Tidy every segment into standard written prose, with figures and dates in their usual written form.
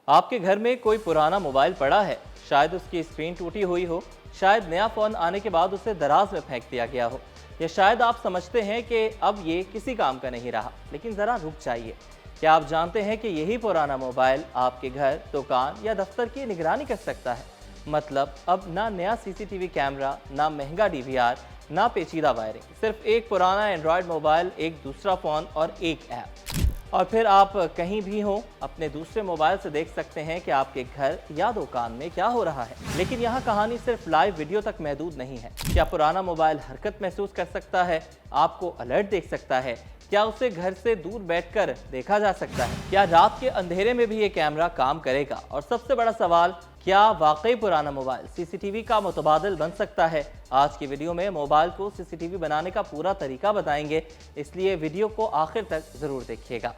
आपके घर में कोई पुराना मोबाइल पड़ा है, शायद उसकी स्क्रीन टूटी हुई हो, शायद नया फ़ोन आने के बाद उसे दराज में फेंक दिया गया हो, या शायद आप समझते हैं कि अब ये किसी काम का नहीं रहा, लेकिन ज़रा रुक जाइए। क्या आप जानते हैं कि यही पुराना मोबाइल आपके घर, दुकान या दफ्तर की निगरानी कर सकता है? मतलब अब ना नया सीसीटीवी कैमरा, ना महंगा डीवीआर, ना पेचीदा वायरिंग, सिर्फ एक पुराना एंड्रॉयड मोबाइल, एक दूसरा फ़ोन और एक ऐप। और फिर आप कहीं भी हो, अपने दूसरे मोबाइल से देख सकते हैं कि आपके घर या दुकान में क्या हो रहा है। लेकिन यहाँ कहानी सिर्फ लाइव वीडियो तक महदूद नहीं है। क्या पुराना मोबाइल हरकत महसूस कर सकता है, आपको अलर्ट देख सकता है? क्या उसे घर से दूर बैठकर देखा जा सकता है? क्या रात के अंधेरे में भी ये कैमरा काम करेगा? और सबसे बड़ा सवाल, क्या वाकई पुराना मोबाइल सीसीटीवी का मुतबादिल बन सकता है? आज की वीडियो में मोबाइल को सीसीटीवी बनाने का पूरा तरीका बताएंगे, इसलिए वीडियो को आखिर तक जरूर देखिएगा।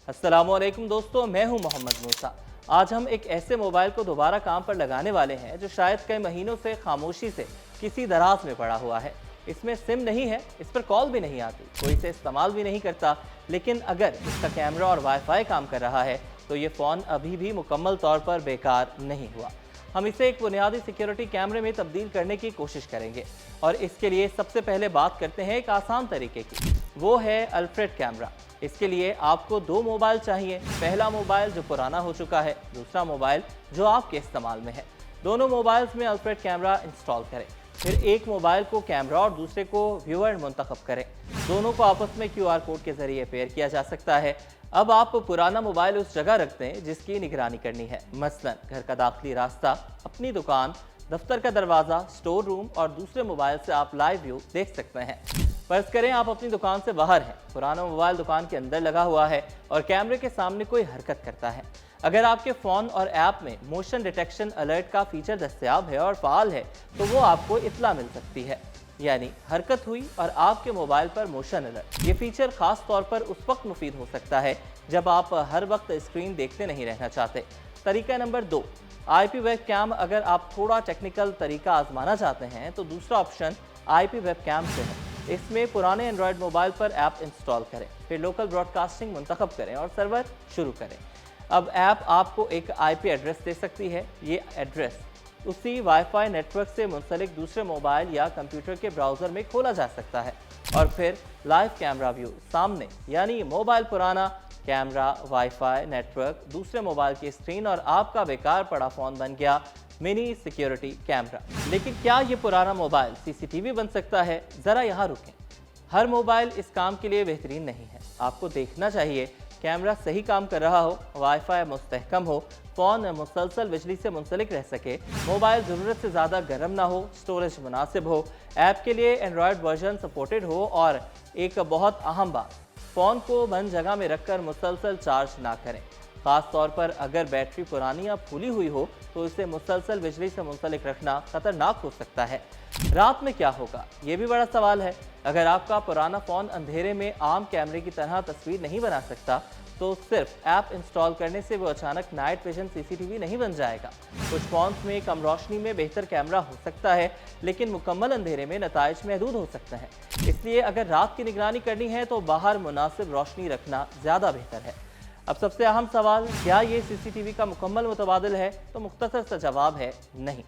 अस्सलामुअलैकुम दोस्तों, मैं हूं मोहम्मद मूसा। आज हम एक ऐसे मोबाइल को दोबारा काम पर लगाने वाले हैं जो शायद कई महीनों से खामोशी से किसी दराज में पड़ा हुआ है। इसमें सिम नहीं है, इस पर कॉल भी नहीं आती, कोई इसे इस्तेमाल भी नहीं करता, लेकिन अगर इसका कैमरा और वाईफाई काम कर रहा है तो ये फ़ोन अभी भी मुकम्मल तौर पर बेकार नहीं हुआ। हम इसे एक बुनियादी सिक्योरिटी कैमरे में तब्दील करने की कोशिश करेंगे और इसके लिए सबसे पहले बात करते हैं एक आसान तरीके की, वो है अल्फ्रेड कैमरा। इसके लिए आपको दो मोबाइल चाहिए। पहला मोबाइल जो पुराना हो चुका है, दूसरा मोबाइल जो आपके इस्तेमाल में है। दोनों मोबाइल्स में अल्फ्रेड कैमरा इंस्टॉल करें। फिर एक मोबाइल को कैमरा और दूसरे को व्यूअर मुंतखब करें। दोनों को आपस में QR कोड के जरिए पेयर किया जा सकता है। अब आप पुराना मोबाइल उस जगह रखते हैं जिसकी निगरानी करनी है, मसलन घर का दाखिली रास्ता, अपनी दुकान, दफ्तर का दरवाज़ा, स्टोर रूम, और दूसरे मोबाइल से आप लाइव व्यू देख सकते हैं। फर्ज करें आप अपनी दुकान से बाहर हैं, पुराना मोबाइल दुकान के अंदर लगा हुआ है और कैमरे के सामने कोई हरकत करता है। अगर आपके फ़ोन और ऐप में मोशन डिटेक्शन अलर्ट का फीचर दस्तयाब है और फ़ाल है तो वो आपको इत्तला मिल सकती है, यानी हरकत हुई और आपके मोबाइल पर मोशन अलर्ट। ये फीचर ख़ास तौर पर उस वक्त मुफीद हो सकता है जब आप हर वक्त स्क्रीन देखते नहीं रहना चाहते। तरीका नंबर 2, IP वेब कैम। अगर आप थोड़ा टेक्निकल तरीका आजमाना चाहते हैं तो दूसरा ऑप्शन IP वेब कैम से है। इसमें पुराने एंड्रॉयड मोबाइल पर ऐप इंस्टॉल करें, फिर लोकल ब्रॉडकास्टिंग मुंतखब करें और सर्वर शुरू करें। अब ऐप आपको एक IP एड्रेस दे सकती है। ये एड्रेस उसी वाईफाई नेटवर्क से मुंसलिक दूसरे मोबाइल या कंप्यूटर के ब्राउज़र में खोला जा सकता है और फिर लाइव कैमरा व्यू सामने, यानी मोबाइल पुराना, कैमरा, वाईफाई नेटवर्क, दूसरे मोबाइल की स्क्रीन और आपका बेकार पड़ा फ़ोन बन गया मिनी सिक्योरिटी कैमरा। लेकिन क्या ये पुराना मोबाइल सीसीटीवी बन सकता है? ज़रा यहाँ रुकें। हर मोबाइल इस काम के लिए बेहतरीन नहीं है। आपको देखना चाहिए कैमरा सही काम कर रहा हो, वाईफाई मुस्तहकम हो, फ़ोन मुसलसल बिजली से मुंसलिक रह सके, मोबाइल ज़रूरत से ज़्यादा गर्म ना हो, स्टोरेज मुनासिब हो, ऐप के लिए एंड्रॉयड वर्जन सपोर्टेड हो और एक बहुत अहम बात, फ़ोन को बंद जगह में रखकर मुसलसल चार्ज ना करें। ख़ास तौर पर अगर बैटरी पुरानी या फूली हुई हो तो इसे मुसलसल बिजली से मुंसलिक रखना खतरनाक हो सकता है। रात में क्या होगा, ये भी बड़ा सवाल है। अगर आपका पुराना फ़ोन अंधेरे में आम कैमरे की तरह तस्वीर नहीं बना सकता तो सिर्फ ऐप इंस्टॉल करने से वो अचानक नाइट विजन सीसीटीवी नहीं बन जाएगा। कुछ फ़ोन्स में कम रोशनी में बेहतर कैमरा हो सकता है, लेकिन मुकम्मल अंधेरे में नताइज महदूद हो सकते हैं। इसलिए अगर रात की निगरानी करनी है तो बाहर मुनासिब रोशनी रखना ज़्यादा बेहतर है। अब सबसे अहम सवाल, क्या ये सीसीटीवी का मुकम्मल मुतबादिल है? तो मुख्तसर सा जवाब है नहीं।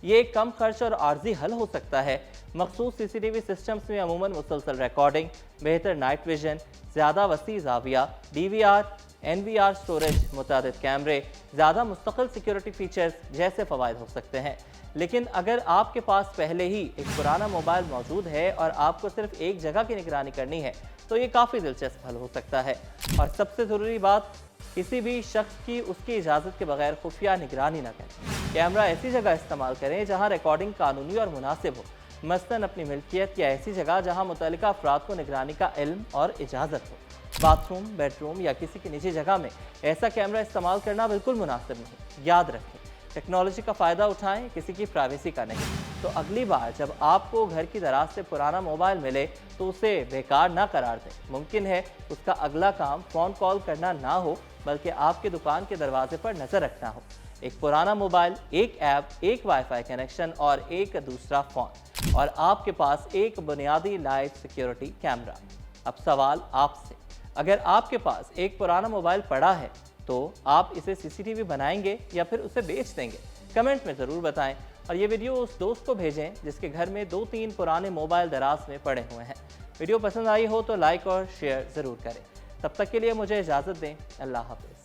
ये कम खर्च और आर्जी हल हो सकता है। मखसूस सीसीटीवी सिस्टम्स में अमूमन मुसलसल रिकॉर्डिंग, बेहतर नाइट विजन, ज़्यादा वसी ज़ाविया, DVR, NVR स्टोरेज, मुतादिद कैमरे, ज़्यादा मुस्तकिल सिक्योरिटी फीचर्स जैसे फ़वाइद हो सकते हैं। लेकिन अगर आपके पास पहले ही एक पुराना मोबाइल मौजूद है और आपको सिर्फ एक जगह की निगरानी करनी है तो ये काफ़ी दिलचस्प हल हो सकता है। और सबसे ज़रूरी बात, किसी भी शख्स की उसकी इजाज़त के बगैर खुफिया निगरानी न करें। कैमरा ऐसी जगह इस्तेमाल करें जहाँ रिकॉर्डिंग कानूनी और मुनासिब हो, मसलन अपनी मिल्कियत या ऐसी जगह जहाँ मुतल्लिका अफराद को निगरानी का इल्म और इजाज़त हो। बाथरूम, बेडरूम या किसी की निजी जगह में ऐसा कैमरा इस्तेमाल करना बिल्कुल मुनासिब नहीं। याद रखें, टेक्नोलॉजी का फ़ायदा उठाएं, किसी की प्राइवेसी का नहीं। तो अगली बार जब आपको घर की दराज से पुराना मोबाइल मिले तो उसे बेकार ना करार दें। मुमकिन है उसका अगला काम फ़ोन कॉल करना ना हो, बल्कि आपके दुकान के दरवाजे पर नज़र रखना हो। एक पुराना मोबाइल, एक ऐप, एक वाईफाई कनेक्शन और एक दूसरा फ़ोन, और आपके पास एक बुनियादी लाइफ सिक्योरिटी कैमरा। अब सवाल आपसे, अगर आपके पास एक पुराना मोबाइल पड़ा है तो आप इसे सीसीटीवी बनाएंगे या फिर उसे बेच देंगे? कमेंट में ज़रूर बताएं। और ये वीडियो उस दोस्त को भेजें जिसके घर में 2-3 पुराने मोबाइल दराज में पड़े हुए हैं। वीडियो पसंद आई हो तो लाइक और शेयर ज़रूर करें। तब तक के लिए मुझे इजाज़त दें। अल्लाह हाफ़िज़।